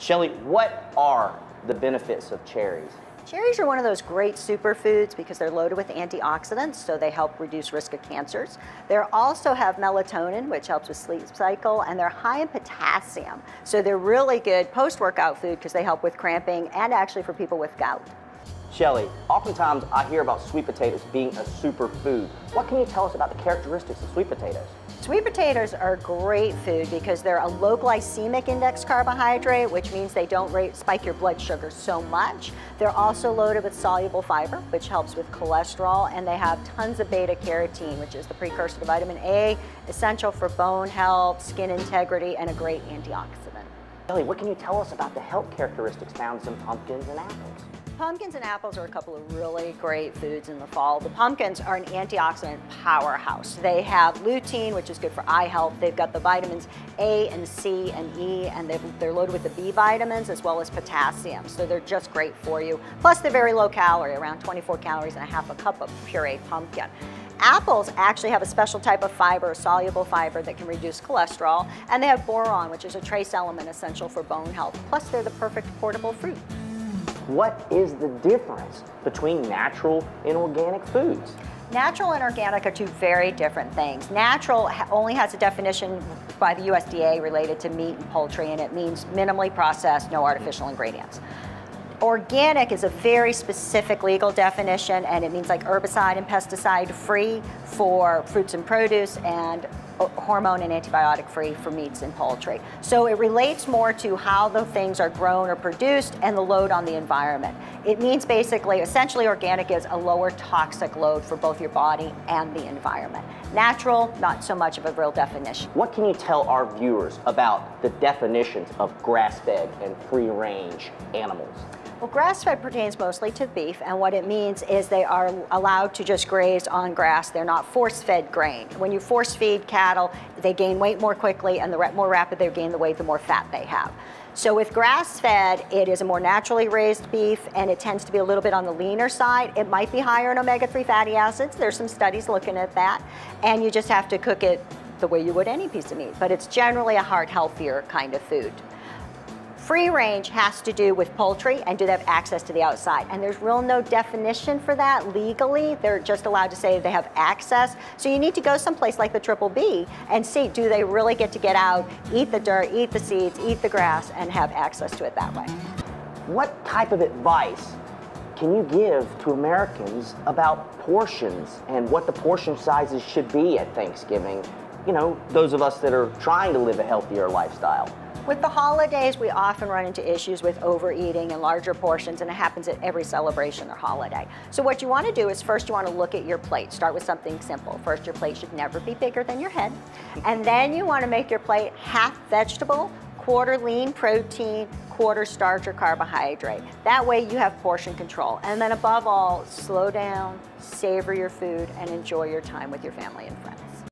Shelly, what are the benefits of cherries? Cherries are one of those great superfoods because they're loaded with antioxidants, so they help reduce risk of cancers. They also have melatonin, which helps with sleep cycle, and they're high in potassium. So they're really good post-workout food because they help with cramping and actually for people with gout. Shelly, oftentimes I hear about sweet potatoes being a superfood. What can you tell us about the characteristics of sweet potatoes? Sweet potatoes are great food because they're a low glycemic index carbohydrate, which means they don't spike your blood sugar so much. They're also loaded with soluble fiber, which helps with cholesterol, and they have tons of beta carotene, which is the precursor to vitamin A, essential for bone health, skin integrity, and a great antioxidant. Shelly, what can you tell us about the health characteristics found in pumpkins and apples? Pumpkins and apples are a couple of really great foods in the fall. The pumpkins are an antioxidant powerhouse. They have lutein, which is good for eye health. They've got the vitamins A and C and E, and they're loaded with the B vitamins as well as potassium. So they're just great for you. Plus they're very low calorie, around 24 calories and a half a cup of pureed pumpkin. Apples actually have a special type of fiber, a soluble fiber that can reduce cholesterol, and they have boron, which is a trace element essential for bone health. Plus they're the perfect portable fruit. What is the difference between natural and organic foods? Natural and organic are two very different things. Natural only has a definition by the USDA related to meat and poultry, and it means minimally processed, no artificial ingredients. Organic is a very specific legal definition, and it means like herbicide and pesticide free for fruits and produce, and hormone and antibiotic free for meats and poultry. So it relates more to how the things are grown or produced and the load on the environment. It means basically, essentially organic is a lower toxic load for both your body and the environment. Natural, not so much of a real definition. What can you tell our viewers about the definitions of grass-fed and free-range animals? Well, grass-fed pertains mostly to beef, and what it means is they are allowed to just graze on grass. They're not force-fed grain. When you force-feed cattle, they gain weight more quickly, and the more rapid they gain the weight, the more fat they have. So with grass-fed, it is a more naturally raised beef, and it tends to be a little bit on the leaner side. It might be higher in omega-3 fatty acids. There's some studies looking at that, and you just have to cook it the way you would any piece of meat, but it's generally a heart healthier kind of food. Free range has to do with poultry, and do they have access to the outside? And there's no definition for that legally. They're just allowed to say they have access. So you need to go someplace like the Triple B and see, do they really get to get out, eat the dirt, eat the seeds, eat the grass, and have access to it that way. What type of advice can you give to Americans about portions and what the portion sizes should be at Thanksgiving? You know, those of us that are trying to live a healthier lifestyle. With the holidays, we often run into issues with overeating and larger portions, and it happens at every celebration or holiday. So what you want to do is first you want to look at your plate. Start with something simple. First, your plate should never be bigger than your head. And then you want to make your plate half vegetable, quarter lean protein, quarter starch or carbohydrate. That way you have portion control. And then above all, slow down, savor your food, and enjoy your time with your family and friends.